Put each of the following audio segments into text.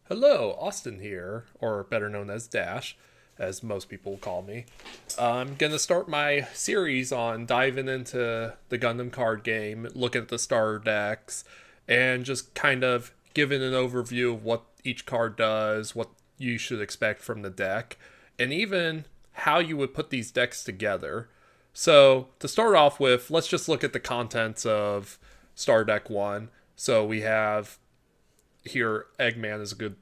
Hello, Austin here, or better known as Dash, as most people call me. I'm going to start my series on diving into the Gundam card game, looking at the starter decks, and just kind of giving an overview of what each card does, what you should expect from the deck, and even how you would put these decks together. So, to start off with, let's just look at the contents of Star Deck 1. So, we have here Eggman is a good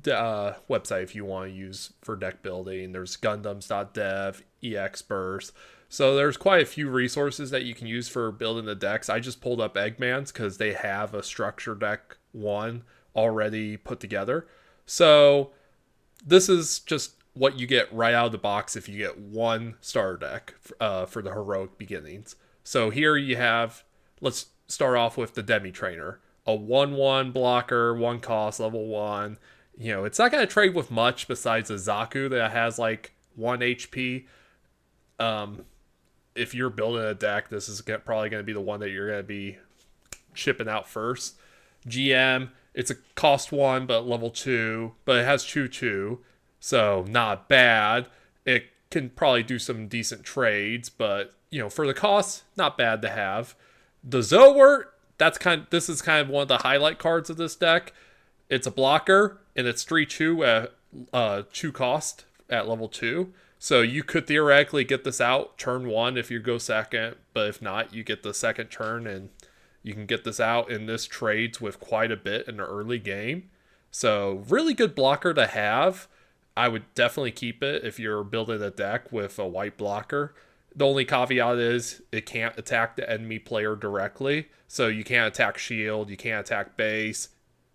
website if you want to use for deck building. There's gundams.dev, exburst. So there's quite a few resources that you can use for building the decks. I just pulled up Eggman's because they have a structure deck one already put together. So this is just what you get right out of the box if you get one starter deck for the heroic beginnings. So here you have, let's start off with the Demi Trainer, a 1/1 blocker, one cost, level 1. It's not going to trade with much besides a Zaku that has like 1 HP. If you're building a deck, this is probably going to be the one that you're going to be shipping out first. GM, it's a cost 1, but level 2, but it has 2/2, so not bad. It can probably do some decent trades, but for the cost, not bad to have. The Zowert, this is kind of one of the highlight cards of this deck. It's a blocker and it's 3/2 at 2 cost at level 2. So you could theoretically get this out turn 1 if you go second, but if not, you get the second turn and you can get this out, and this trades with quite a bit in the early game. So really good blocker to have. I would definitely keep it if you're building a deck with a white blocker. The only caveat is it can't attack the enemy player directly. So you can't attack shield, you can't attack base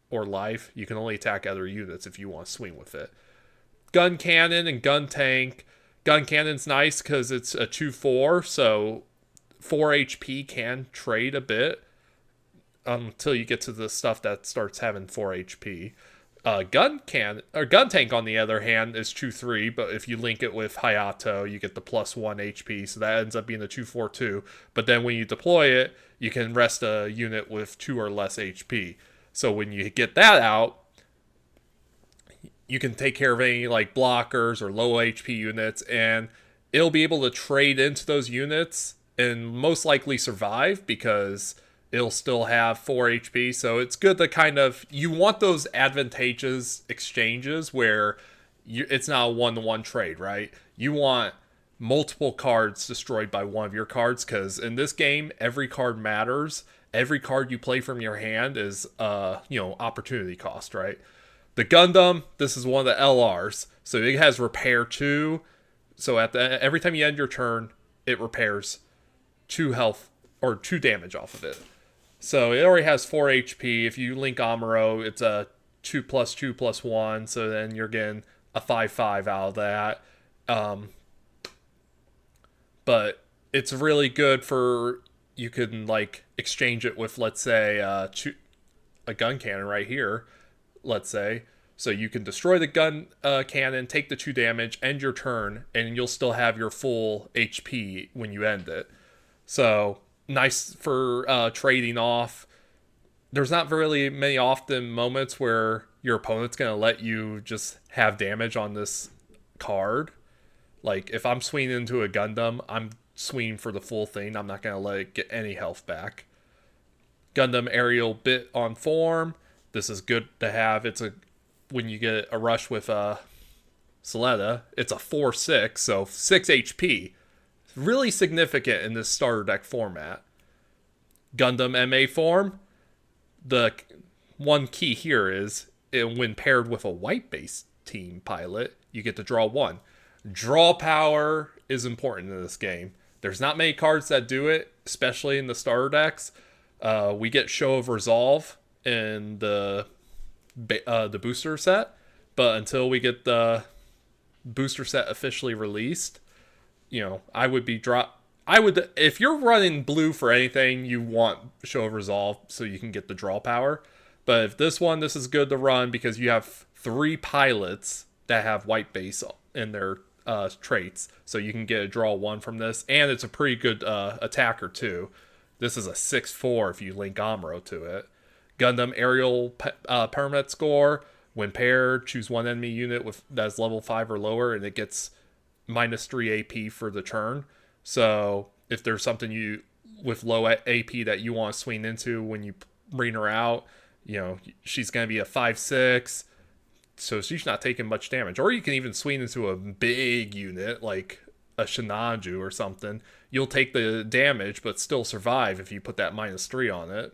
or life. You can only attack other units if you want to swing with it. Gun cannon and gun tank. Gun cannon's nice because it's a 2/4, so 4 HP can trade a bit until you get to the stuff that starts having 4 HP. Gun tank on the other hand is 2/3, but if you link it with Hayato, you get the +1 HP, so that ends up being a 2/4 But then when you deploy it, you can rest a unit with 2 or less HP. So when you get that out, you can take care of any like blockers or low HP units, and it'll be able to trade into those units and most likely survive because it'll still have 4 HP. So it's good to you want those advantageous exchanges where it's not a 1-to-1 trade, right? You want multiple cards destroyed by one of your cards, because in this game, every card matters. Every card you play from your hand is, opportunity cost, right? The Gundam, this is one of the LRs, so it has repair 2. So every time you end your turn, it repairs 2 health or 2 damage off of it. So it already has 4 HP. If you link Amuro, it's a 2+2+1. So then you're getting a 5/5 out of that. But it's really good for, you can like exchange it with, let's say, a gun cannon right here. Let's say. So you can destroy the gun cannon, take the 2 damage, end your turn, and you'll still have your full HP when you end it. So nice for trading off. There's not really many often moments where your opponent's going to let you just have damage on this card. Like if I'm swinging into a Gundam, I'm swinging for the full thing. I'm not going to let it get any health back. Gundam aerial bit on form. This is good to have. When you get a rush with Soletta, it's a 4/6, so 6 HP. Really significant in this starter deck format. Gundam MA form, the one key here is when paired with a white base team pilot, you get to draw 1. Draw power is important in this game. There's not many cards that do it, especially in the starter decks. We get Show of Resolve in the booster set, but until we get the booster set officially released, I would if you're running blue for anything, you want Show of Resolve so you can get the draw power. But if this is good to run because you have 3 pilots that have white base in their traits, so you can get a draw 1 from this, and it's a pretty good attacker too. This is a 6/4 if you link Amuro to it. Gundam aerial permanent score. When paired, choose one enemy unit with that's level 5 or lower, and it gets -3 AP for the turn. So if there's something you with low AP that you want to swing into when you bring her out, she's going to be a 5/6, so she's not taking much damage. Or you can even swing into a big unit like a Shinaju or something. You'll take the damage but still survive if you put that -3 on it.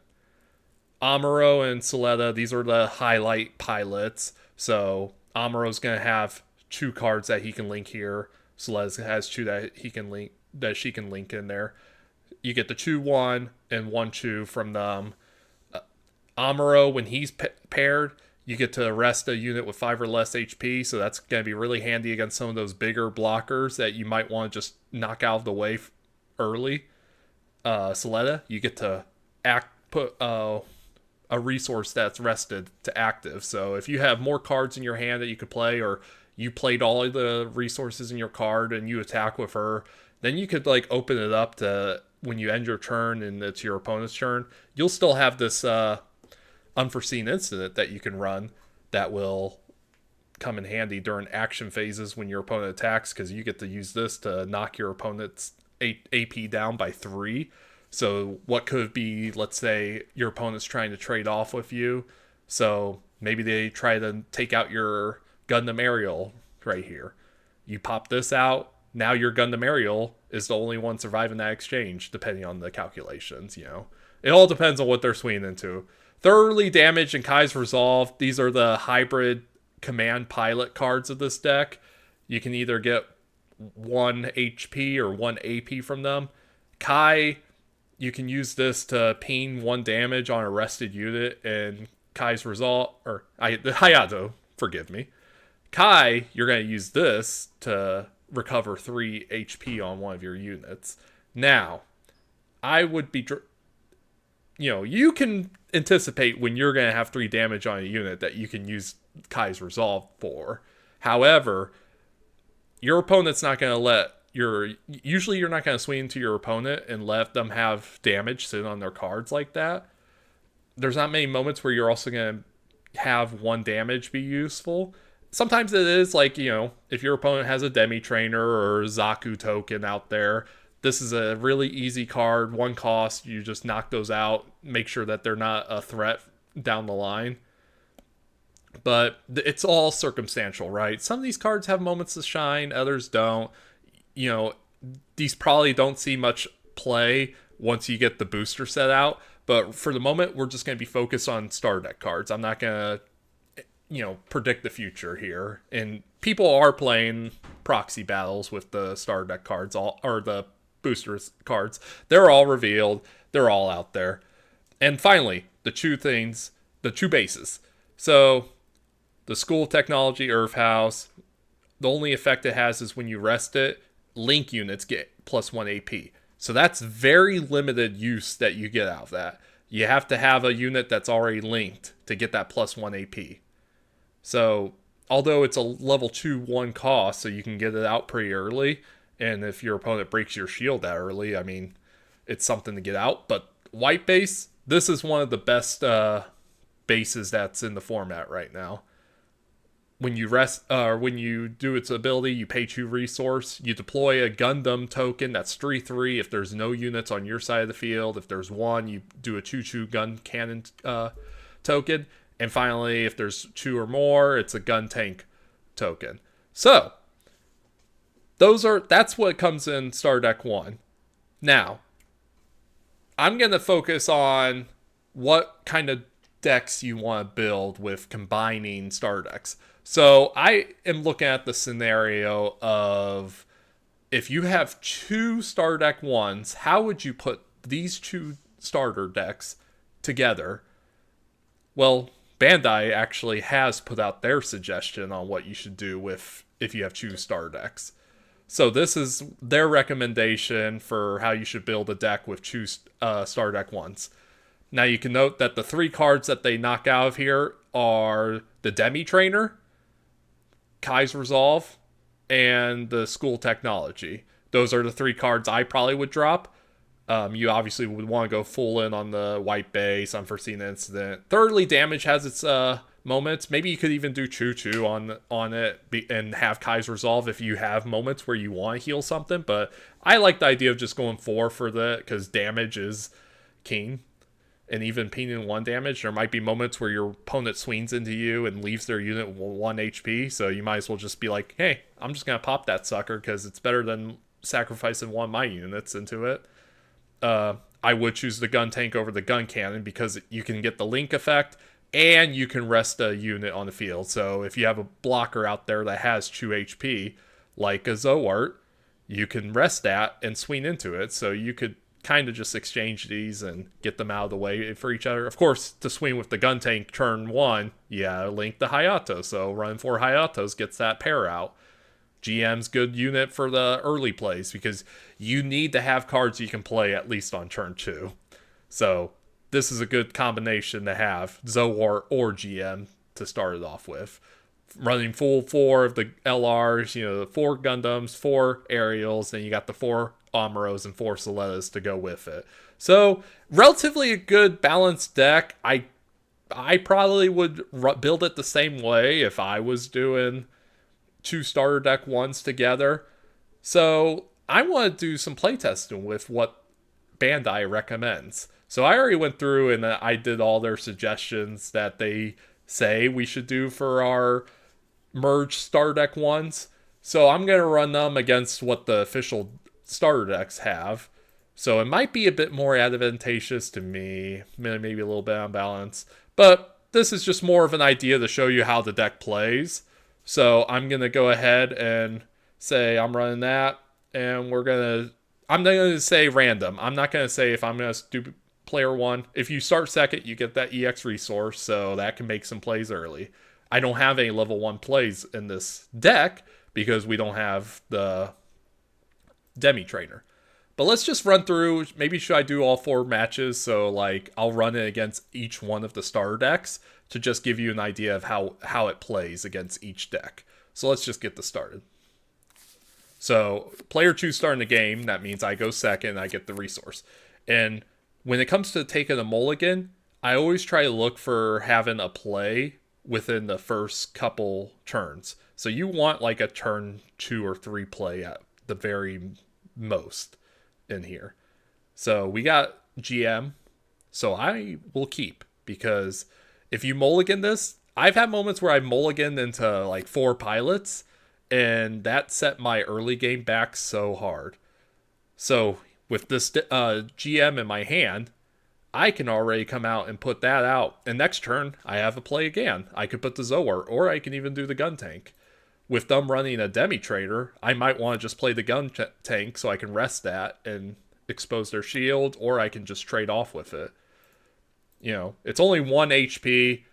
Amuro and Soletta, these are the highlight pilots. So Amuro's going to have 2 cards that he can link here. Soletta has 2 that she can link in there. You get the 2/1 and 1/2 from them. Amuro, when he's paired, you get to arrest a unit with 5 or less HP, so that's going to be really handy against some of those bigger blockers that you might want to just knock out of the way early. Soletta, you get to put a resource that's rested to active. So if you have more cards in your hand that you could play, or you played all of the resources in your card and you attack with her, then you could like open it up to when you end your turn and it's your opponent's turn, you'll still have this unforeseen incident that you can run that will come in handy during action phases when your opponent attacks, because you get to use this to knock your opponent's AP down by 3. So what could be, let's say your opponent's trying to trade off with you, so maybe they try to take out your Gundam Aerial right here. You pop this out, now your Gundam Aerial is the only one surviving that exchange, depending on the calculations, It all depends on what they're swinging into. Thoroughly Damaged and Kai's Resolve, these are the hybrid command pilot cards of this deck. You can either get 1 HP or 1 AP from them. Kai, you can use this to ping 1 damage on a rested unit, and Kai's Resolve, or Hayato, forgive me. Kai, you're going to use this to recover 3 HP on one of your units. Now, I would be, you can anticipate when you're going to have 3 damage on a unit that you can use Kai's Resolve for. However, your opponent's not going to usually you're not going to swing into your opponent and let them have damage sit on their cards like that. There's not many moments where you're also going to have 1 damage be useful. Sometimes it is like, if your opponent has a Demi Trainer or Zaku token out there, this is a really easy card, 1 cost, you just knock those out, make sure that they're not a threat down the line. But it's all circumstantial, right? Some of these cards have moments to shine, others don't. These probably don't see much play once you get the booster set out. But for the moment, we're just going to be focused on Star Deck cards. I'm not going to, predict the future here. And people are playing proxy battles with the Star Deck cards, or the boosters cards. They're all revealed. They're all out there. And finally, the 2 bases. So the School Technology Earth House, the only effect it has is when you rest it, link units get +1 AP. So that's very limited use that you get out of that. You have to have a unit that's already linked to get that +1 AP. So although it's a level 2/1 cost, so you can get it out pretty early, and if your opponent breaks your shield that early, I mean, it's something to get out. But white base, this is one of the best bases that's in the format right now. When you when you do its ability, you pay 2 resource. You deploy a Gundam token that's 3/3 if there's no units on your side of the field. If there's 1, you do a 2/2 gun cannon token. And finally, if there's 2 or more, it's a gun tank token. So that's what comes in Star Deck 1. Now, I'm going to focus on what kind of decks you want to build with combining Star Decks. So I am looking at the scenario of, if you have 2 Star Deck 1s, how would you put these 2 starter decks together? Well, Bandai actually has put out their suggestion on what you should do if you have 2 Star Decks. So this is their recommendation for how you should build a deck with 2 Star Deck 1s. Now you can note that the 3 cards that they knock out of here are the Demi Trainer, Kai's Resolve, and the School Technology. Those are the 3 cards I probably would drop. You obviously would want to go full in on the white base, unforeseen incident. Thoroughly Damaged has its moments. Maybe you could even do Choo-Choo on it and have Kai's Resolve if you have moments where you want to heal something. But I like the idea of just going 4 for that because damage is king. And even Ping 1 damage, there might be moments where your opponent swings into you and leaves their unit 1 HP. So you might as well just be like, hey, I'm just going to pop that sucker because it's better than sacrificing one of my units into it. I would choose the gun tank over the gun cannon because you can get the link effect and you can rest a unit on the field. So if you have a blocker out there that has 2 HP, like a Zoart, you can rest that and swing into it. So you could kind of just exchange these and get them out of the way for each other. Of course, to swing with the gun tank turn 1, yeah, link the Hayato. So running 4 Hayatos gets that pair out. GM's good unit for the early plays because you need to have cards you can play at least on turn 2. So this is a good combination to have, Zoar or GM, to start it off with. Running full 4 of the LRs, the 4 Gundams, 4 Aerials, and you got the 4 Amuros and 4 Soletas to go with it. So relatively a good balanced deck. I probably would build it the same way if I was doing 2 starter deck ones together. So I want to do some playtesting with what Bandai recommends. So I already went through and I did all their suggestions that they say we should do for our merged starter deck ones. So I'm going to run them against what the official starter decks have. So it might be a bit more advantageous to me, maybe a little bit unbalanced. But this is just more of an idea to show you how the deck plays. So I'm going to go ahead and say I'm running that. And I'm not going to say random. I'm not going to say if I'm going to do player 1. If you start second, you get that EX resource. So that can make some plays early. I don't have any level 1 plays in this deck because we don't have the Demi Trainer. But let's just run through. Maybe should I do all 4 matches? So like I'll run it against each one of the starter decks to just give you an idea of how it plays against each deck. So let's just get this started. So player 2 starting the game. That means I go second and I get the resource. And when it comes to taking a mulligan, I always try to look for having a play within the first couple turns. So you want like a turn 2 or 3 play at the very most in here. So we got GM. So I will keep because if you mulligan this, I've had moments where I mulliganed into like 4 pilots and that set my early game back so hard. So with this GM in my hand, I can already come out and put that out. And next turn, I have a play again. I could put the Zoar, or I can even do the gun tank. With them running a Demi Trader, I might want to just play the gun tank so I can rest that and expose their shield, or I can just trade off with it. It's only 1 HP.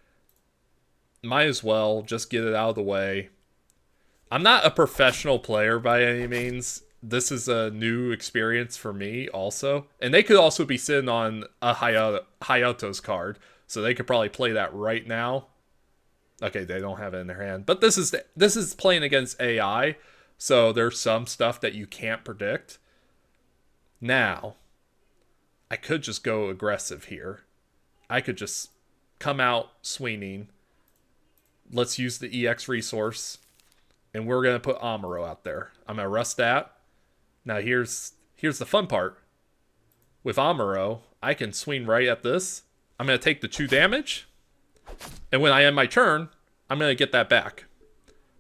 Might as well just get it out of the way. I'm not a professional player by any means. This is a new experience for me also. And they could also be sitting on a Hayato's card. So they could probably play that right now. Okay, they don't have it in their hand. But this is playing against AI. So there's some stuff that you can't predict. Now, I could just go aggressive here. I could just come out swinging. Let's use the EX resource. And we're going to put Amuro out there. I'm going to rest that. Now here's the fun part. With Amuro, I can swing right at this. I'm going to take the 2 damage. And when I end my turn, I'm going to get that back.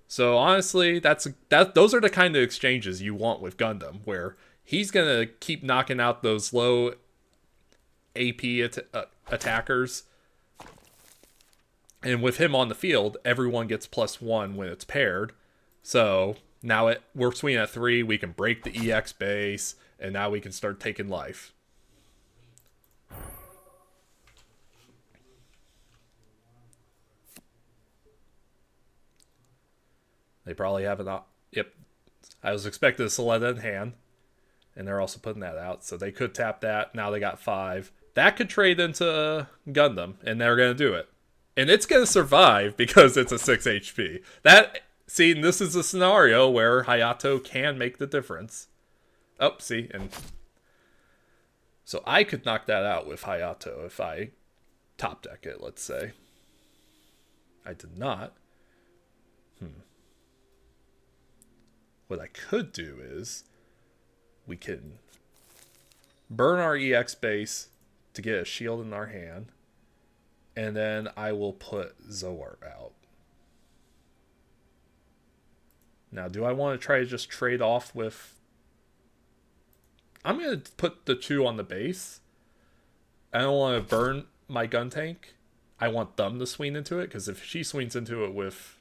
So honestly, those are the kind of exchanges you want with Gundam, where he's going to keep knocking out those low AP attackers. And with him on the field, everyone gets +1 when it's paired. So now we're swinging at 3. We can break the EX base, and now we can start taking life. They probably have an... Yep. I was expecting a Soleta in hand, and they're also putting that out. So they could tap that. Now they got 5. That could trade into Gundam, and they're going to do it. And it's going to survive because it's a 6 HP. See, this is a scenario where Hayato can make the difference. Oh, see, and so I could knock that out with Hayato if I top deck it, let's say. I did not. What I could do is we can burn our EX base to get a shield in our hand, and then I will put Zoar out. Now, do I want to try to just trade off with... I'm going to put the 2 on the base. I don't want to burn my gun tank. I want them to swing into it, because if she swings into it with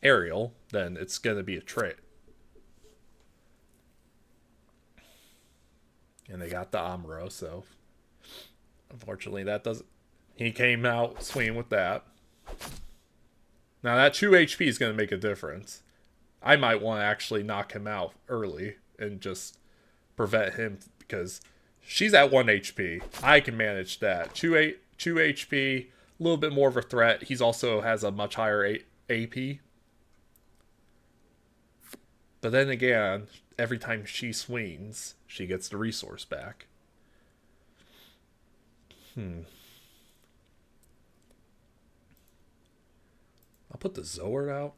Ariel, then it's going to be a trade. And they got the Amuro, so unfortunately that doesn't... He came out swinging with that. Now that 2 HP is going to make a difference. I might want to actually knock him out early and just prevent him, because she's at 1 HP. I can manage that. 2 HP, a little bit more of a threat. He's also has a much higher AP. But then again, every time she swings, she gets the resource back. I'll put the Zoard out.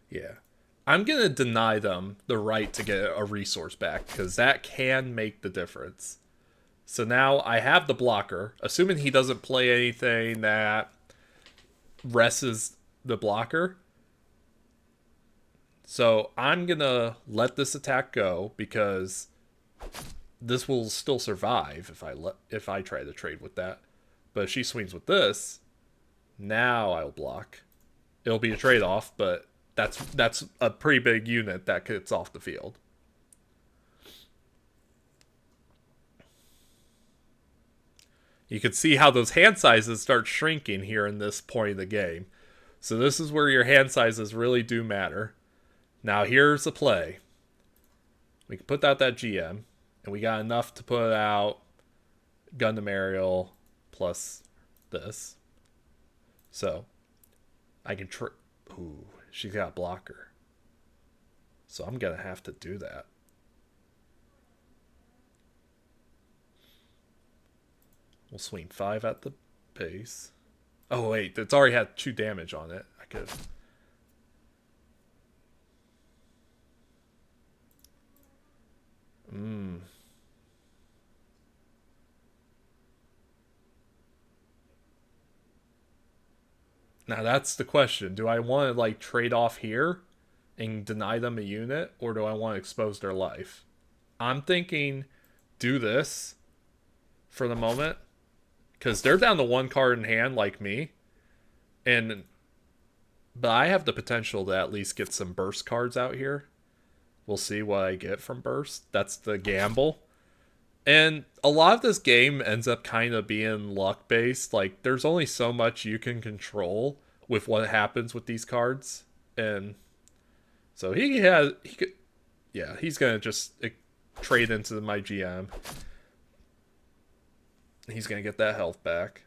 Yeah. I'm going to deny them the right to get a resource back, because that can make the difference. So now I have the blocker, assuming he doesn't play anything that rests the blocker. So I'm going to let this attack go, because this will still survive if I try to trade with that. But if she swings with this, now I'll block. It'll be a trade-off, but that's a pretty big unit that gets off the field. You can see how those hand sizes start shrinking here in this point of the game. So this is where your hand sizes really do matter. Now here's the play. We can put out that GM, and we got enough to put out Gundam Ariel plus this. So I can ooh, she's got a blocker. So I'm going to have to do that. We'll swing 5 at the base. Oh, wait. It's already had 2 damage on it. I could... Now that's the question. Do I want to like trade off here and deny them a unit, or do I want to expose their life? I'm thinking do this for the moment, because they're down to 1 card in hand like me, but I have the potential to at least get some burst cards out here. We'll see what I get from burst. That's the gamble. And a lot of this game ends up kind of being luck based. Like there's only so much you can control with what happens with these cards. And so he's gonna just trade into my GM. He's gonna get that health back.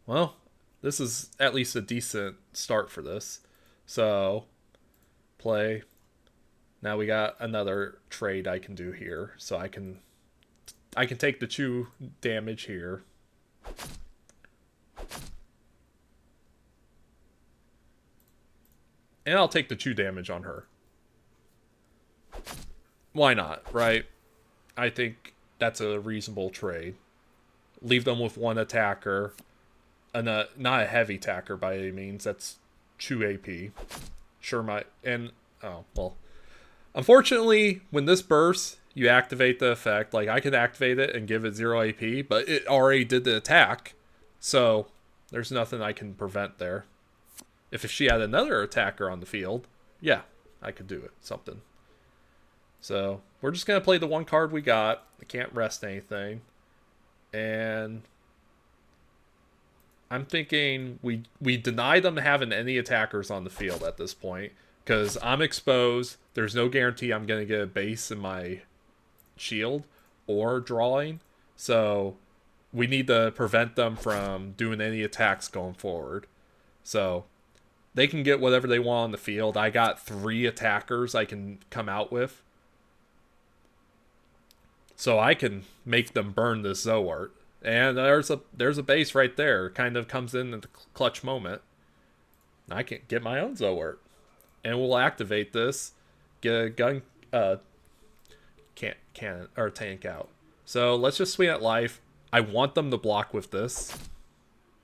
Well, this is at least a decent start for this. So play. Now we got another trade I can do here. So I can take the 2 damage here. And I'll take the 2 damage on her. Why not, right? I think that's a reasonable trade. Leave them with 1 attacker. And not a heavy attacker by any means. That's 2 AP. Sure, unfortunately, when this bursts, you activate the effect. Like, I can activate it and give it 0 AP, but it already did the attack. So, there's nothing I can prevent there. If she had another attacker on the field, yeah, I could do it. Something. So, we're just going to play the 1 card we got. I can't rest anything. And I'm thinking we deny them having any attackers on the field at this point, because I'm exposed. There's no guarantee I'm going to get a base in my shield or drawing. So we need to prevent them from doing any attacks going forward. So They can get whatever they want on the field. I got 3 attackers I can come out with. So I can make them burn this Zoart. And there's a base right there. Kind of comes in at the clutch moment. I can get my own Zoart. And we'll activate this. Get a gun cannon or tank out. So let's just swing at life. I want them to block with this.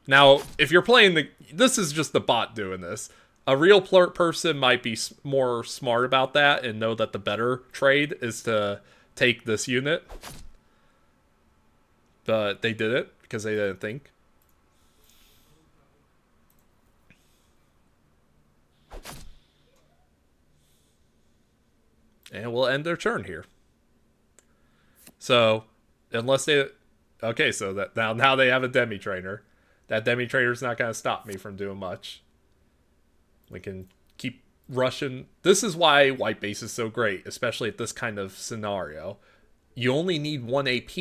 Now, if you're playing this is just the bot doing this. A real person might be more smart about that and know that the better trade is to take this unit. But they did it because they didn't think. And we'll end their turn here. So, unless they... Okay, so that now they have a demi-trainer. That demi-trainer's not going to stop me from doing much. We can keep rushing. This is why white base is so great, especially at this kind of scenario. You only need 1 AP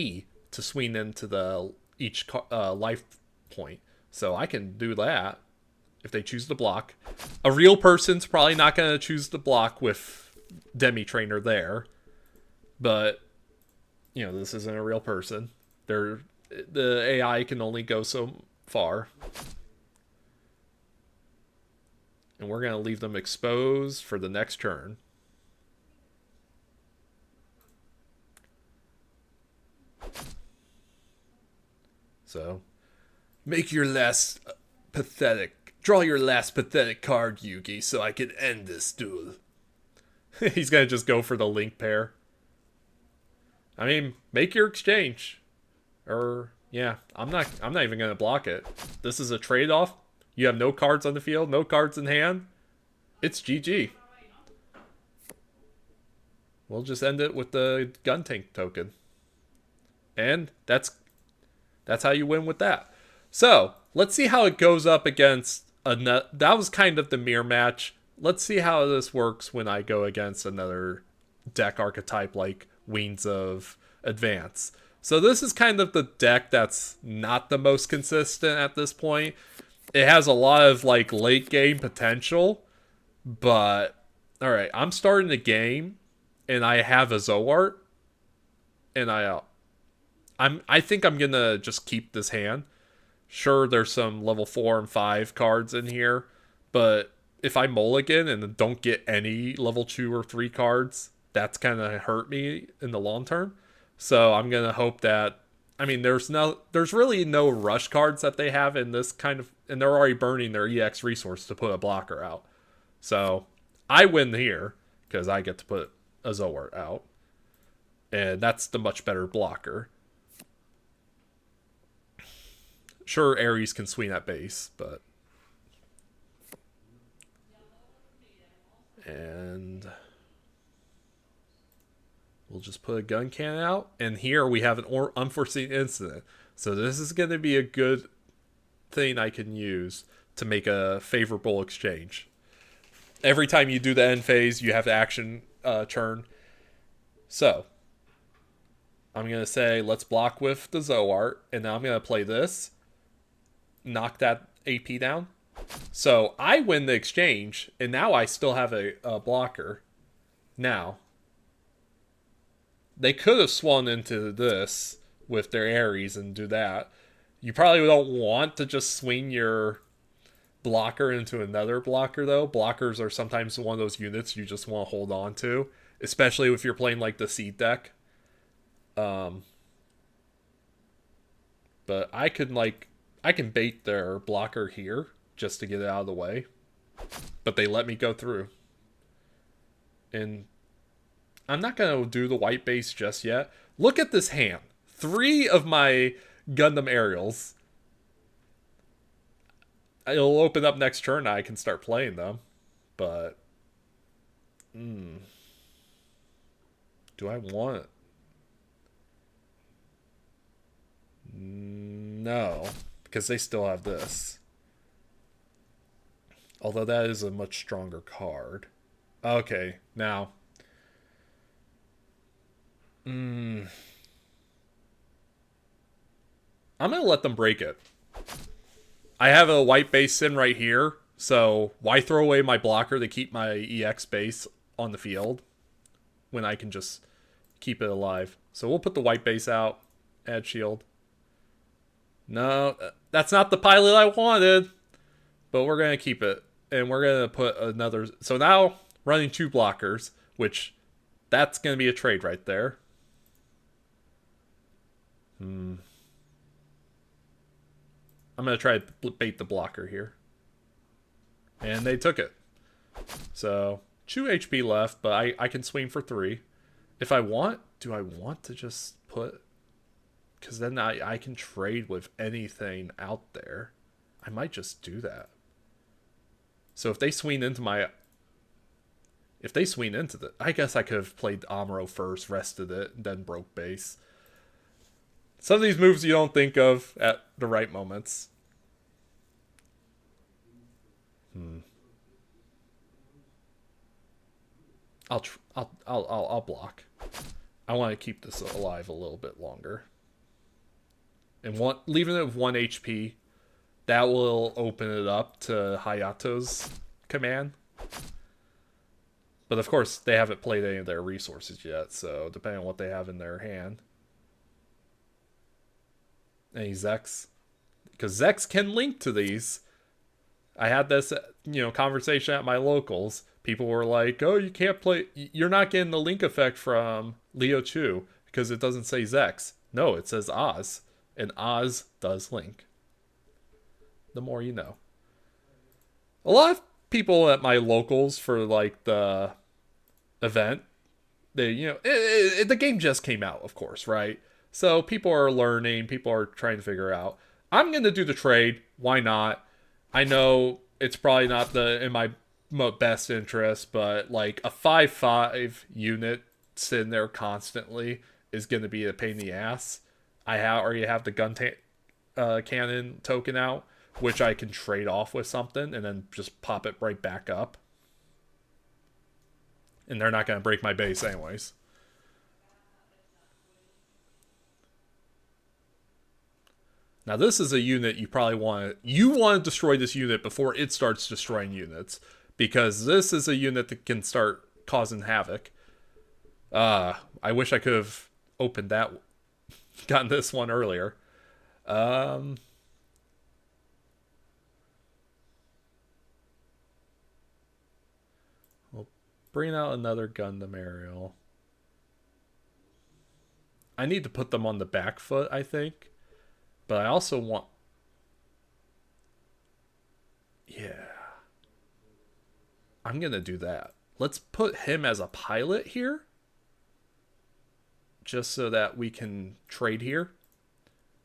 to swing into each life point. So I can do that if they choose to block. A real person's probably not going to choose to block with demi-trainer there. But, you know, this isn't a real person. The AI can only go so far. And we're going to leave them exposed for the next turn. So, make your last pathetic... Draw your last pathetic card, Yugi, so I can end this duel. He's going to just go for the link pair. I mean, make your exchange. Or, yeah, I'm not even going to block it. This is a trade-off. You have no cards on the field, no cards in hand. It's GG. We'll just end it with the gun tank token. And that's how you win with that. So, let's see how it goes up against that was kind of the mirror match. Let's see how this works when I go against another deck archetype like Wings of Advance. So this is kind of the deck that's not the most consistent at this point. It has a lot of like late game potential, but all right, I'm starting the game and I have a Zoart, and I think I'm gonna just keep this hand. Sure, there's some level 4 and 5 cards in here, but if I mulligan and don't get any level 2 or 3 cards, that's gonna hurt me in the long term. So I'm gonna hope that, I mean, there's really no rush cards that they have in this kind of, and they're already burning their EX resource to put a blocker out. So I win here because I get to put a Zoart out, and that's the much better blocker. Sure, Ares can swing at base, but... And... We'll just put a gun cannon out. And here we have an unforeseen incident. So this is going to be a good thing I can use to make a favorable exchange. Every time you do the end phase, you have the action turn. So, I'm going to say, let's block with the Zoart. And now I'm going to play this. Knock that AP down. So I win the exchange, and now I still have a blocker. Now, they could have swung into this with their Ares and do that. You probably don't want to just swing your blocker into another blocker, though. Blockers are sometimes one of those units you just want to hold on to, especially if you're playing like the seed deck. But I can bait their blocker here just to get it out of the way. But they let me go through. And I'm not going to do the white base just yet. Look at this hand. 3 of my Gundam aerials. It'll open up next turn. I can start playing them. But... do I want it? No. Because they still have this. Although that is a much stronger card. Okay, now. I'm going to let them break it. I have a white base in right here. So why throw away my blocker to keep my EX base on the field when I can just keep it alive? So we'll put the white base out, add shield. No, that's not the pilot I wanted, but we're going to keep it. And we're going to put another. So now running 2 blockers, which that's going to be a trade right there. I'm going to try to bait the blocker here. And they took it. So 2 HP left, but I can swing for 3. If I want, do I want to just put... Because then I can trade with anything out there. I might just do that. So if they swing into my... If they swing into the... I guess I could have played Amuro first, rested it, and then broke base. Some of these moves you don't think of at the right moments. I'll block. I want to keep this alive a little bit longer. And leaving it with 1 HP, that will open it up to Hayato's command. But of course, they haven't played any of their resources yet, so depending on what they have in their hand. Any Zex? Because Zex can link to these. I had this, conversation at my locals. People were like, "Oh, you can't play. You're not getting the link effect from Leo Chu because it doesn't say Zex." No, it says Oz, and Oz does link. The more you know. A lot of people at my locals for like the event, they the game just came out, of course, right? So people are learning. People are trying to figure out. I'm gonna do the trade. Why not? I know it's probably not in my best interest, but like a 5/5 unit sitting there constantly is going to be a pain in the ass. I already have the gun cannon token out, which I can trade off with something and then just pop it right back up. And they're not going to break my base anyways. Now this is a unit you probably want to destroy this unit before it starts destroying units, because this is a unit that can start causing havoc. I wish I could have opened that, gotten this one earlier. We'll bring out another Gundam aerial. I need to put them on the back foot, I think. But I also want... Yeah. I'm going to do that. Let's put him as a pilot here. Just so that we can trade here.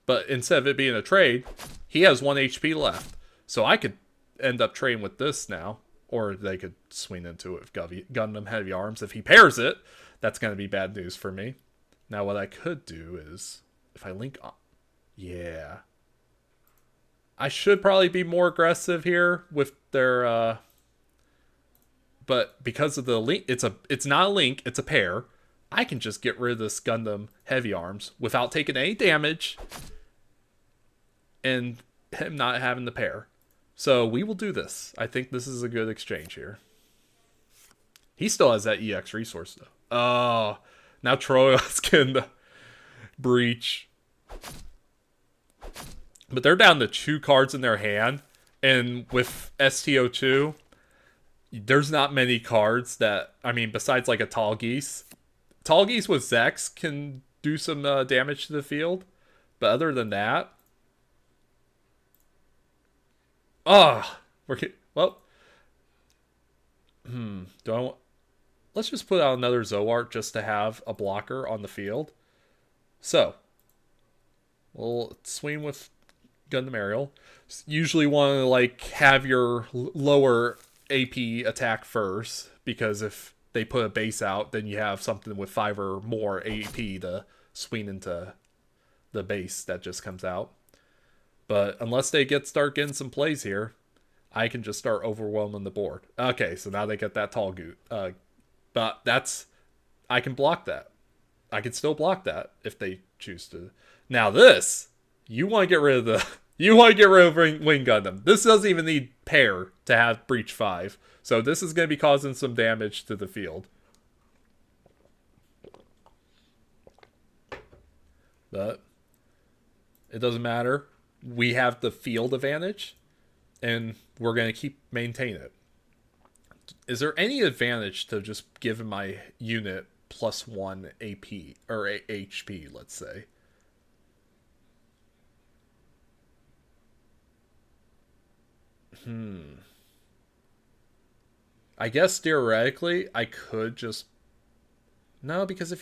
But instead of it being a trade, he has 1 HP left. So I could end up trading with this now. Or they could swing into it with Gundam Heavy Arms. If he pairs it, that's going to be bad news for me. Now what I could do is, if I link on... Yeah. I should probably be more aggressive here with their but because of the link, it's not a link, it's a pair. I can just get rid of this Gundam Heavy Arms without taking any damage and him not having the pair. So we will do this. I think this is a good exchange here. He still has that EX resource though. Oh, now Troya's getting the breach. But they're down to 2 cards in their hand. And with ST02, there's not many cards that... I mean, besides like a Tall Geese. Tall Geese with Zex can do some damage to the field. But other than that... Well... Do I want... Let's just put out another Zoart just to have a blocker on the field. So... We'll swing with Gundam Aerial. Usually want to like have your lower AP attack first, because if they put a base out, then you have something with 5 or more AP to swing into the base that just comes out. But unless they start getting some plays here, I can just start overwhelming the board. Okay, so now they get that tall goot. But I can block that. I can still block that if they choose to. Now this, you want to get rid of You want to get rid of Wing Gundam. This doesn't even need pair to have Breach 5. So this is going to be causing some damage to the field. But it doesn't matter. We have the field advantage, and we're going to keep maintain it. Is there any advantage to just giving my unit +1 AP or HP, let's say? I guess theoretically I could just no, because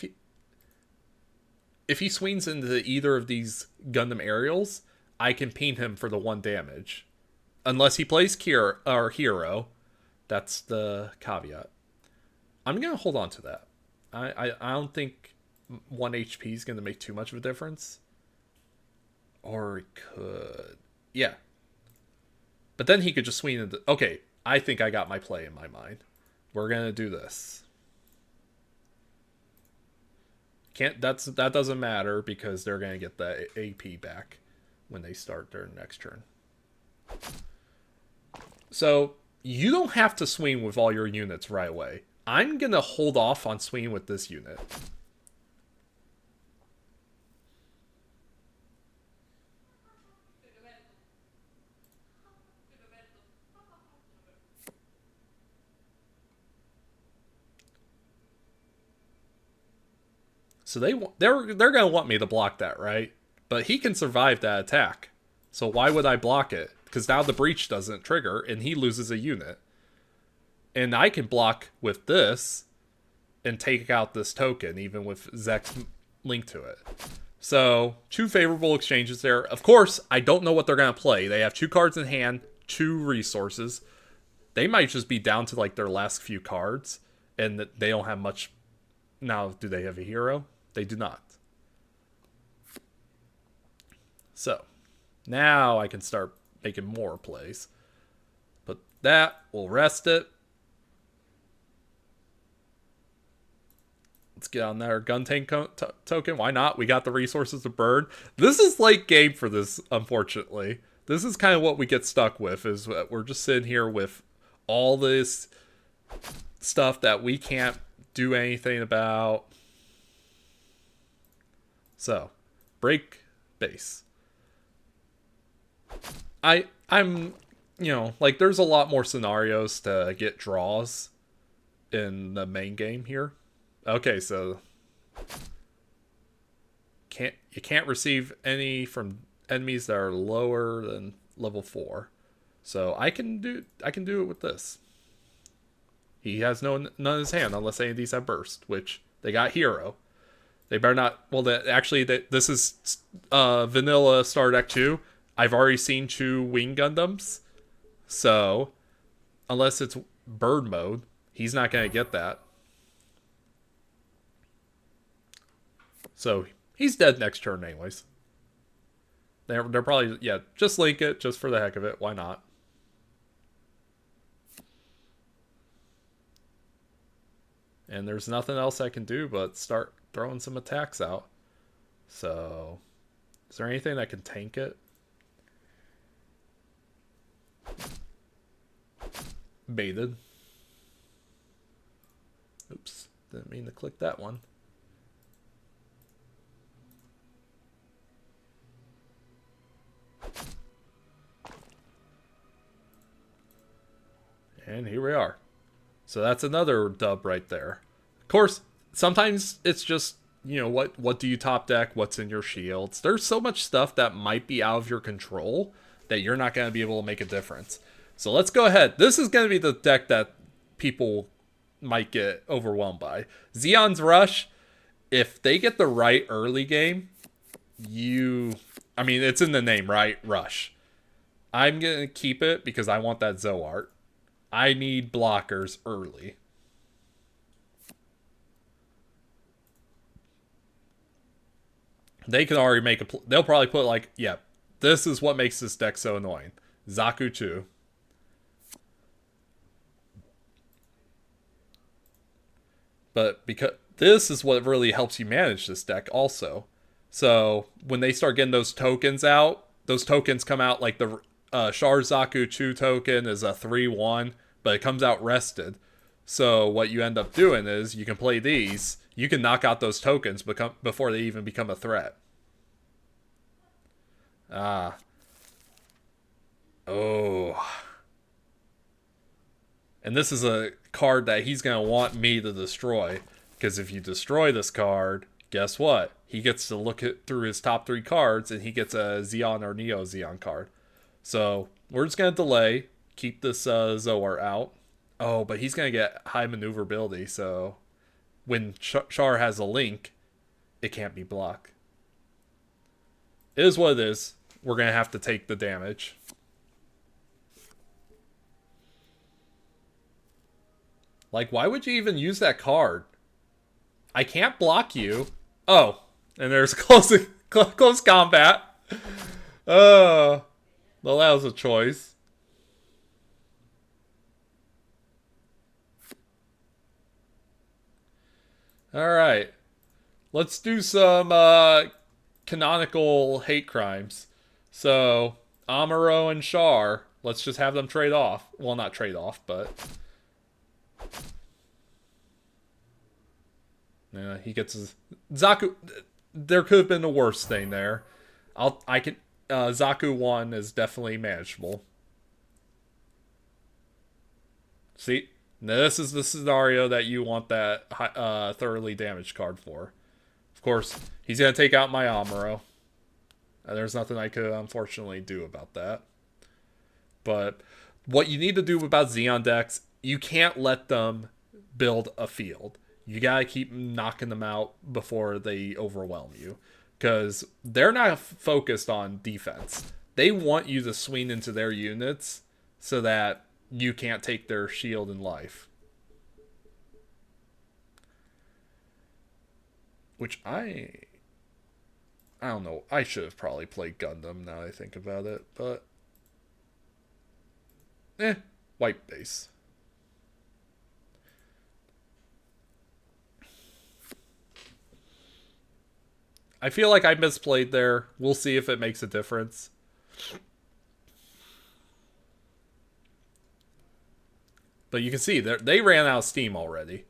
if he swings into either of these Gundam aerials, I can ping him for the 1 damage. Unless he plays Kira or Hero. That's the caveat. I'm going to hold on to that. I don't think 1 HP is going to make too much of a difference. Or it could. Yeah. But then he could just swing into... Okay, I think I got my play in my mind. We're going to do this. That doesn't matter because they're going to get the AP back when they start their next turn. So you don't have to swing with all your units right away. I'm going to hold off on swinging with this unit. So they're going to want me to block that, right? But he can survive that attack. So why would I block it? Because now the breach doesn't trigger and he loses a unit. And I can block with this and take out this token, even with Zek's link to it. So 2 favorable exchanges there. Of course, I don't know what they're going to play. They have 2 cards in hand, 2 resources. They might just be down to like their last few cards. And they don't have much. Now, do they have a hero? They do not. So, now I can start making more plays. But that, we'll rest it. Let's get on our gun tank token. Why not? We got the resources to burn. This is late game for this, unfortunately. This is kind of what we get stuck with, is that we're just sitting here with all this stuff that we can't do anything about. So, break base. I'm, like there's a lot more scenarios to get draws in the main game here. Okay, so you can't receive any from enemies that are lower than level 4. So I can do it with this. He has none in his hand unless any of these have burst, which they got hero. They better not. Well, this is vanilla Star Deck 2. I've already seen 2 Wing Gundams, so unless it's bird mode, he's not going to get that. So he's dead next turn anyways. They're probably, yeah, just link it just for the heck of it. Why not? And there's nothing else I can do but start throwing some attacks out. So, is there anything that can tank it? Baited. Oops, didn't mean to click that one. And here we are. So that's another dub right there. Of course, sometimes it's just, what do you top deck? What's in your shields? There's so much stuff that might be out of your control that you're not going to be able to make a difference. So let's go ahead. This is going to be the deck that people might get overwhelmed by. Zeon's Rush, if they get the right early game, it's in the name, right? Rush. I'm going to keep it because I want that Zoart. I need blockers early. They can already make they'll probably put like, yeah, this is what makes this deck so annoying. Zaku 2. But because this is what really helps you manage this deck also. So when they start getting those tokens out, those tokens come out like the Sharzaku Chu token is a 3/1, but it comes out rested. So what you end up doing is you can play these. You can knock out those tokens before they even become a threat. Ah. Oh. And this is a card that he's going to want me to destroy. Because if you destroy this card, guess what? He gets to look through his top 3 cards and he gets a Zeon or Neo Zeon card. So we're just going to delay. Keep this Zoar out. Oh, but he's going to get high maneuverability. So when Char has a link, it can't be blocked. It is what it is. We're going to have to take the damage. Like, why would you even use that card? I can't block you. Oh, and there's close combat. Well, that was a choice. Alright. Let's do some canonical hate crimes. So, Amuro and Char, let's just have them trade off. Well, not trade off, but... Yeah, he gets his... Zaku... There could have been a worse thing there. Zaku 1 is definitely manageable. See? Now this is the scenario that you want that thoroughly damaged card for. Of course, he's going to take out my Amuro. There's nothing I could unfortunately do about that. But what you need to do about Zeon decks, you can't let them build a field. You gotta keep knocking them out before they overwhelm you. Because they're not focused on defense. They want you to swing into their units so that you can't take their shield and life. Which I don't know. I should have probably played Gundam now that I think about it. But... white base. I feel like I misplayed there. We'll see if it makes a difference. But you can see they ran out of steam already.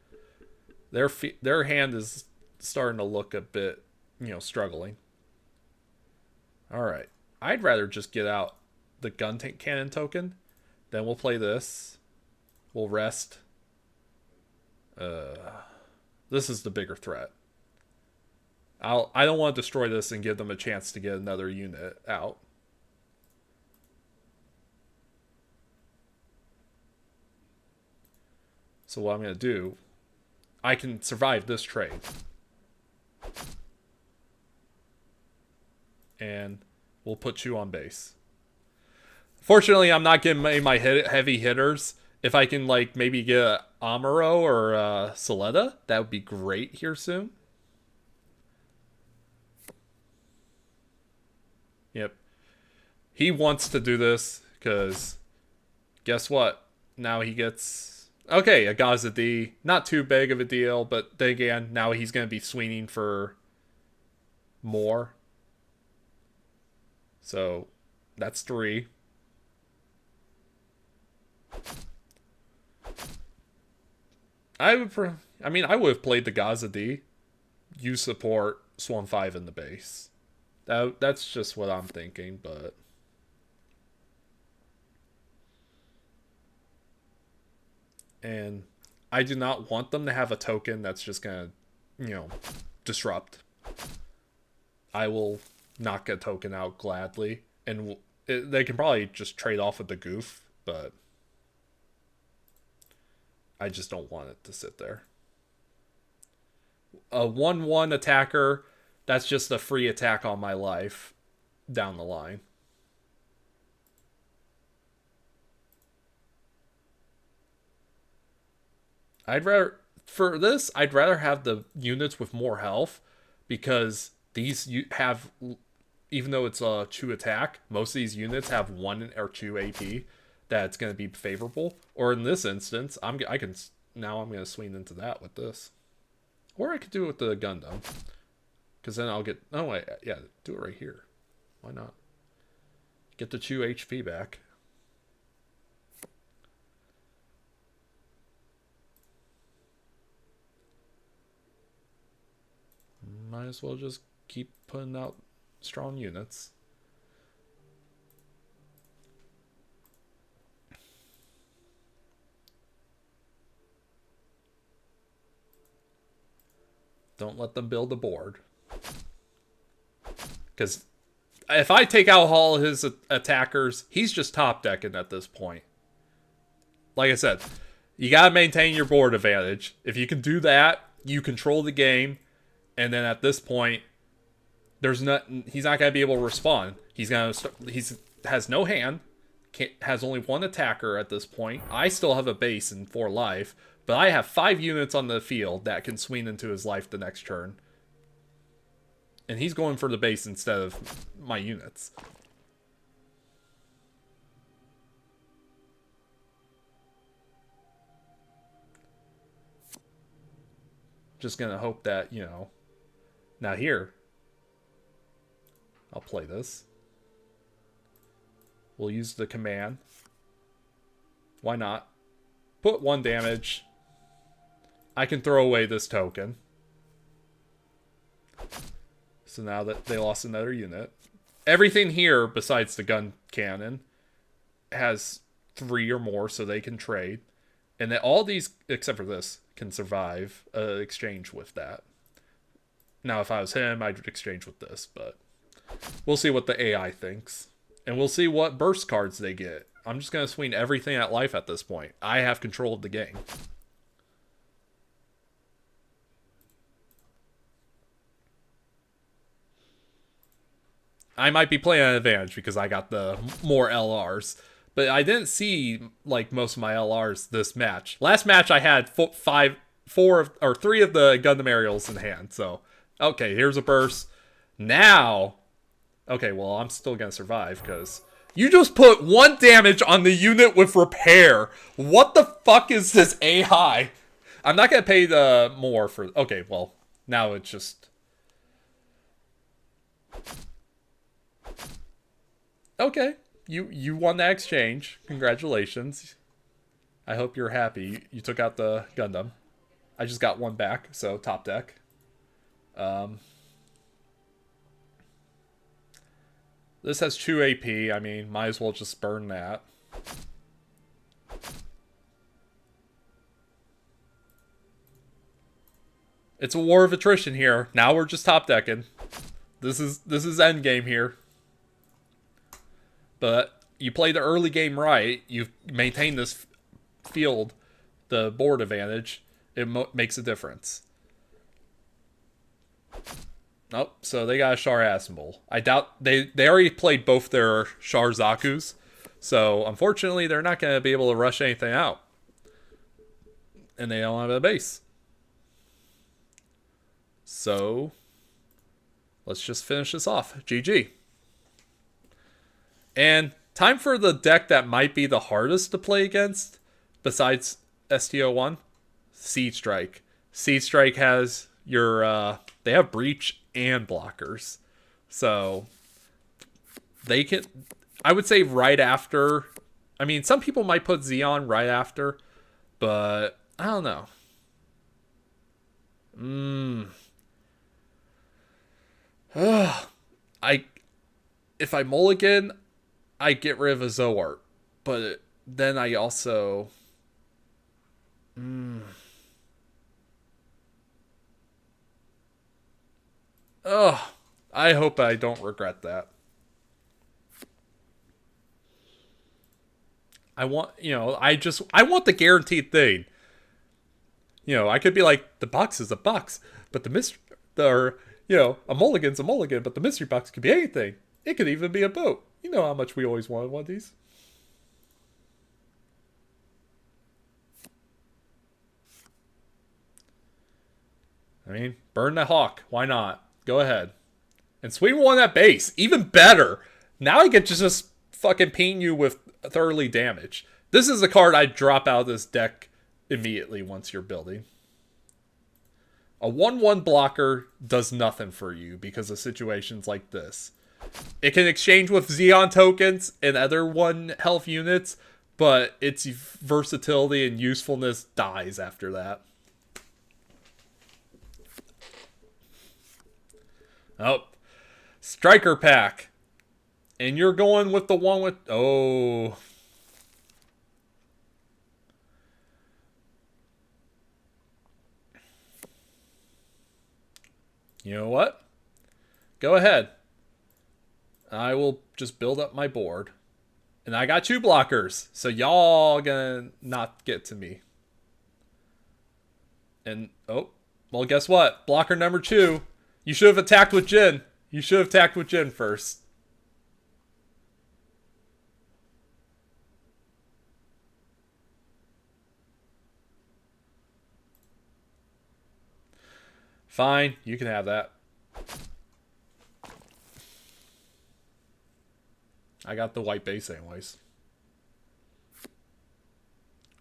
Their hand is starting to look a bit, struggling. All right. I'd rather just get out the gun cannon token. Then we'll play this. We'll rest. This is the bigger threat. I don't want to destroy this and give them a chance to get another unit out. So what I'm going to do, I can survive this trade. And we'll put you on base. Fortunately, I'm not getting my heavy hitters. If I can, maybe get a Amuro or Soletta, that would be great here soon. Yep. He wants to do this because guess what? Now he gets... Okay, a Gaza D. Not too big of a deal, but then again, now he's going to be swinging for more. So, that's 3. I would have played the Gaza D. You support Swarm 5 in the base. That's just what I'm thinking, but... And I do not want them to have a token that's just gonna, disrupt. I will knock a token out gladly. And they can probably just trade off with the goof, but... I just don't want it to sit there. A 1/1 attacker... That's just a free attack on my life down the line. I'd rather have the units with more health because these have, even though it's a 2 attack, most of these units have 1 or 2 AP that's going to be favorable. Or in this instance, I'm going to swing into that with this. Or I could do it with the Gundam. Because then I'll get... Oh, wait. Yeah, do it right here. Why not? Get the 2 HP back. Might as well just keep putting out strong units. Don't let them build a board. Because if I take out all his attackers, he's just top decking at this point. Like I said, you got to maintain your board advantage. If you can do that, you control the game. And then at this point, he's not going to be able to respond. He's has no hand, has only 1 attacker at this point. I still have a base and 4 life, but I have 5 units on the field that can swing into his life the next turn. And he's going for the base instead of my units. Just going to hope that, you know... Now here, I'll play this. We'll use the command. Why not? Put 1 damage. I can throw away this token. So now that they lost another unit. Everything here, besides the gun cannon, has 3 or more, so they can trade. And that all these, except for this, can survive exchange with that. Now, if I was him, I'd exchange with this, but we'll see what the AI thinks. And we'll see what burst cards they get. I'm just going to swing everything at life at this point. I have control of the game. I might be playing at advantage because I got the more LRs. But I didn't see, like, most of my LRs this match. Last match, I had 3 of the Gundam aerials in hand, so... Okay, here's a burst. Now... Okay, well, I'm still going to survive, because... You just put 1 damage on the unit with repair. What the fuck is this AI? I'm not going to pay the more for... Okay, well, now it's just... Okay, you won that exchange. Congratulations. I hope you're happy. You took out the Gundam. I just got 1 back, so top deck. This has 2 AP. I mean, might as well just burn that. It's a war of attrition here. Now we're just top decking. This is endgame here. But you play the early game right. You maintain this field, the board advantage. It makes a difference. Oh, so they got a Char Asimble. I doubt they already played both their Char Zakus. So unfortunately, they're not going to be able to rush anything out. And they don't have a base. So let's just finish this off. GG. And time for the deck that might be the hardest to play against, besides ST01, Seed Strike. Seed Strike has your, they have Breach and blockers. So they can, I would say right after, I mean, some people might put Xeon right after, but I don't know. If I mulligan, I get rid of a Zoart, but then I also... I hope I don't regret that. I want, I want the guaranteed thing. I could be like, the box is a box, but the mystery, a mulligan's a mulligan, but the mystery box could be anything. It could even be a boat. You know how much we always wanted one of these. I mean, burn the Hawk. Why not? Go ahead. And swing one at base. Even better. Now I get to just fucking ping you with thoroughly damage. This is a card I'd drop out of this deck immediately once you're building. A 1/1 blocker does nothing for you because of situations like this. It can exchange with Xeon tokens and other 1 health units, but its versatility and usefulness dies after that. Oh, Striker Pack. And you're going with the one with... Oh. You know what? Go ahead. I will just build up my board. And I got 2 blockers. So y'all gonna not get to me. And, oh. Well, guess what? Blocker number 2. You should have attacked with Jin. You should have attacked with Jin first. Fine, you can have that. I got the white base anyways.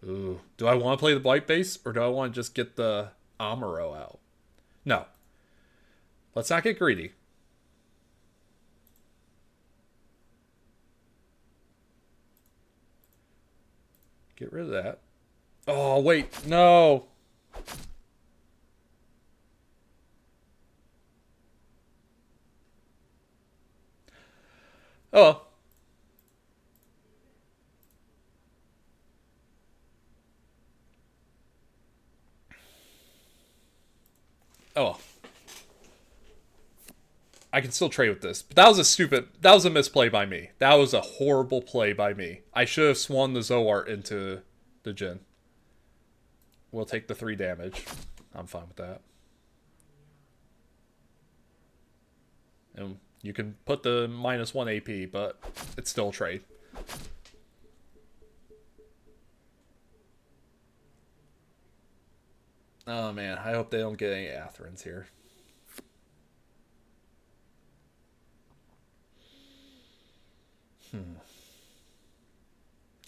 Ooh. Do I want to play the white base, or do I want to just get the Amuro out? No. Let's not get greedy. Get rid of that. Oh, wait. No. Oh well. Oh well. I can still trade with this. But that was a misplay by me. That was a horrible play by me. I should have swung the Zoart into the Jin. We'll take the 3 damage. I'm fine with that. And you can put the -1 AP, but it's still a trade. Oh man, I hope they don't get any Athrans here.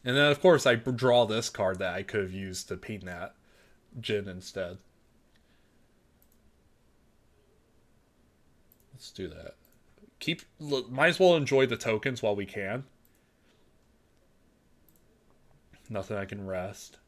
And then of course I draw this card that I could have used to ping that Jin instead. Let's do that. Might as well enjoy the tokens while we can. Nothing I can rest.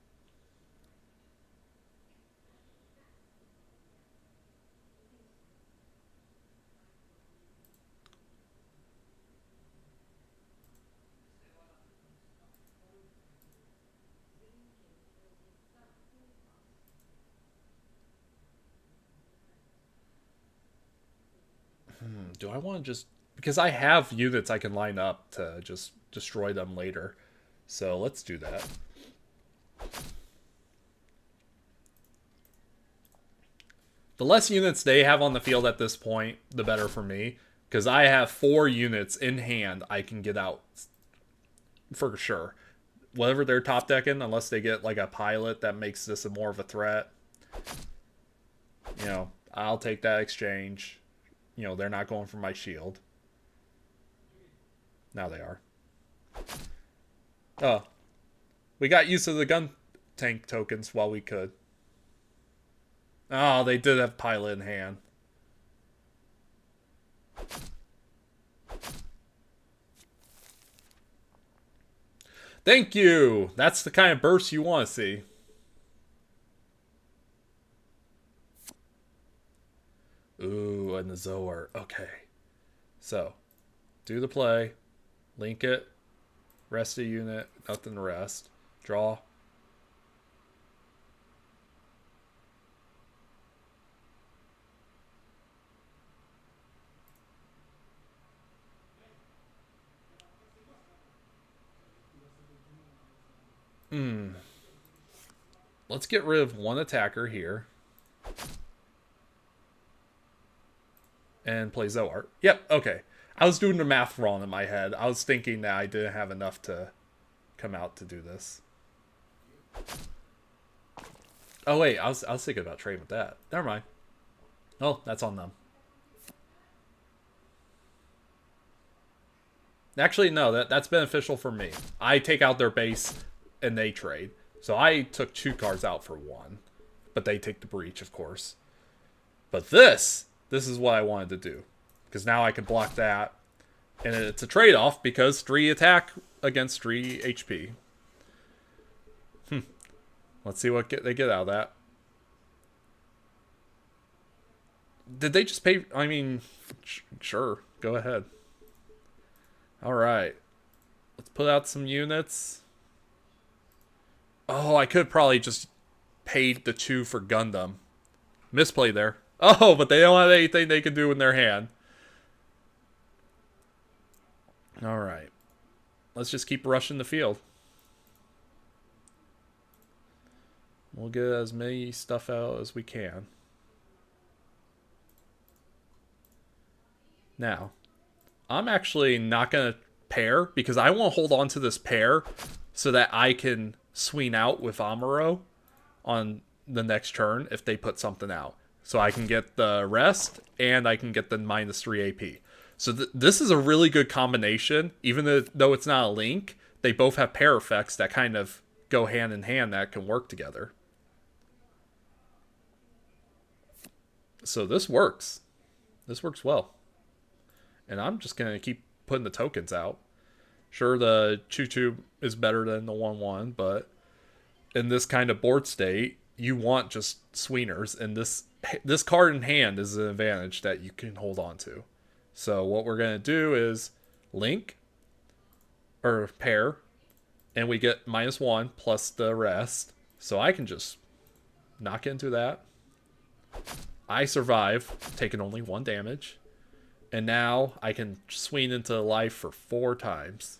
Do I want to just... Because I have units I can line up to just destroy them later. So let's do that. The less units they have on the field at this point, the better for me. Because I have 4 units in hand I can get out for sure. Whatever they're top decking, unless they get like a pilot that makes this more of a threat. You know, I'll take that exchange. You know, they're not going for my shield. Now they are. Oh. We got use of the gun tank tokens while we could. Oh, they did have pilot in hand. Thank you! That's the kind of burst you want to see. Ooh, and the Zoart. Okay. So, do the play. Link it. Rest a unit. Nothing to rest. Draw. Let's get rid of 1 attacker here. And play Zoart. Yep, okay. I was doing the math wrong in my head. I was thinking that I didn't have enough to come out to do this. Oh wait, I was thinking about trading with that. Never mind. Oh, that's on them. Actually, no, that's beneficial for me. I take out their base and they trade. So I took 2 cards out for 1. But they take the breach, of course. But this is what I wanted to do. Because now I can block that. And it's a trade-off because 3 attack against 3 HP. Let's see what they get out of that. Did they just pay? I mean, sure. Go ahead. Alright. Let's put out some units. Oh, I could probably just paid the 2 for Gundam. Misplay there. Oh, but they don't have anything they can do in their hand. Alright. Let's just keep rushing the field. We'll get as many stuff out as we can. Now, I'm actually not going to pair because I want to hold on to this pair so that I can swing out with Amuro on the next turn if they put something out. So I can get the rest and I can get the -3 AP. So this is a really good combination. Even though it's not a link, they both have pair effects that kind of go hand in hand that can work together. So this works. This works well. And I'm just going to keep putting the tokens out. Sure, the Choo-Choo is better than the 1-1, but in this kind of board state, you want just swingers. And this card in hand is an advantage that you can hold on to. So what we're going to do is link, or pair, and we get -1 plus the rest. So I can just knock into that. I survive, taking only 1 damage. And now I can swing into life for 4 times.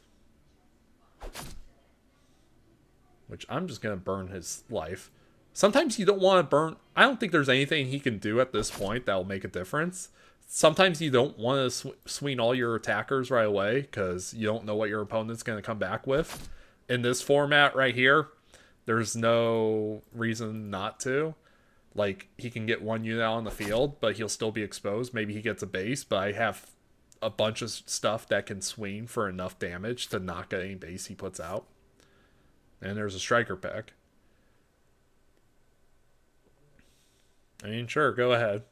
Which I'm just going to burn his life. Sometimes you don't want to burn... I don't think there's anything he can do at this point that will make a difference. Sometimes you don't want to swing all your attackers right away because you don't know what your opponent's going to come back with. In this format right here, there's no reason not to. Like, he can get 1 unit out on the field, but he'll still be exposed. Maybe he gets a base, but I have a bunch of stuff that can swing for enough damage to knock any base he puts out. And there's a striker pack. I mean, sure, go ahead.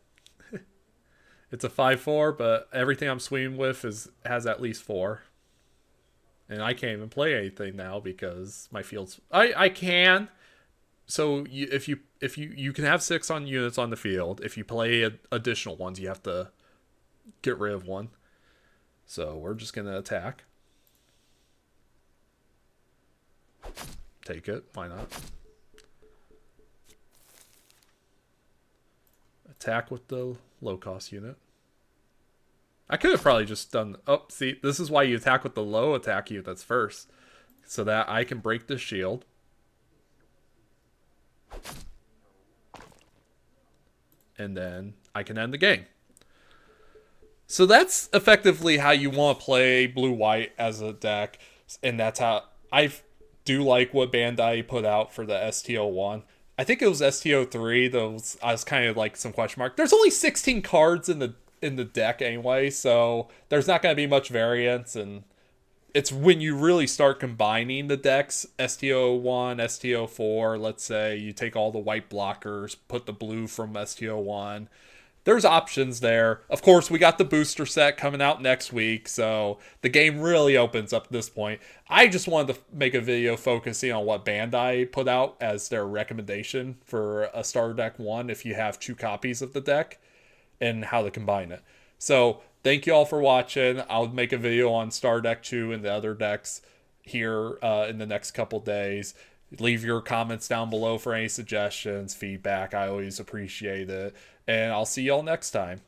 It's a 5/4, but everything I'm swinging with has at least 4. And I can't even play anything now because my field's... I can... So if you can have 6 on units on the field. If you play additional ones, you have to get rid of 1. So we're just going to attack. Take it. Why not? Attack with the low-cost unit. I could have probably just done... Oh, see, this is why you attack with the low attack units first. So that I can break the shield. And then I can end the game. So that's effectively how you want to play blue-white as a deck. And that's how I do like what Bandai put out for the ST01. I think it was ST03. Those I was kind of like some question mark. There's only 16 cards in the deck anyway, so there's not going to be much variance. And it's when you really start combining the decks, ST01, ST04, let's say you take all the white blockers, put the blue from ST01. There's options there. Of course, we got the booster set coming out next week, so the game really opens up at this point. I just wanted to make a video focusing on what Bandai put out as their recommendation for a starter deck 1 if you have 2 copies of the deck and how to combine it. So thank you all for watching. I'll make a video on Star Deck 2 and the other decks here in the next couple days. Leave your comments down below for any suggestions, feedback. I always appreciate it. And I'll see y'all next time.